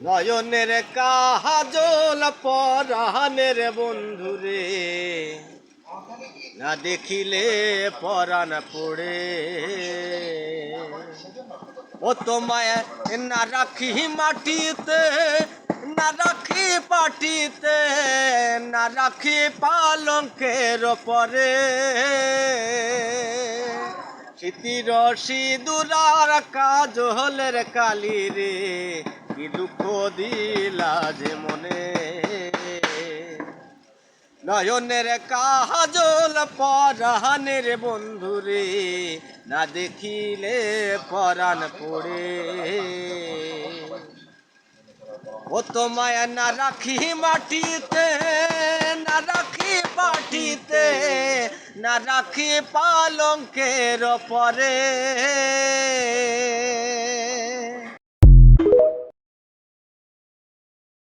নয়নের কাজল পরাণের বন্ধুরে, না দেখিলে পরাণ পড়ে। ও তোমায় না রাখি মাটিতে, না রাখি পাটিতে, না রাখি পালঙ্কের পরে। স্মৃতির সিঁদুরার কাজলের কালি রে, কি দুঃখ দিলা যে মনে। নয়নের কাজল পরাণের বন্ধুরে, না দেখিলে পরাণ পড়ে। ও তোমায় না রাখি মাটিতে, না রাখি পাটিতে, না রাখি পালঙ্কের পরে।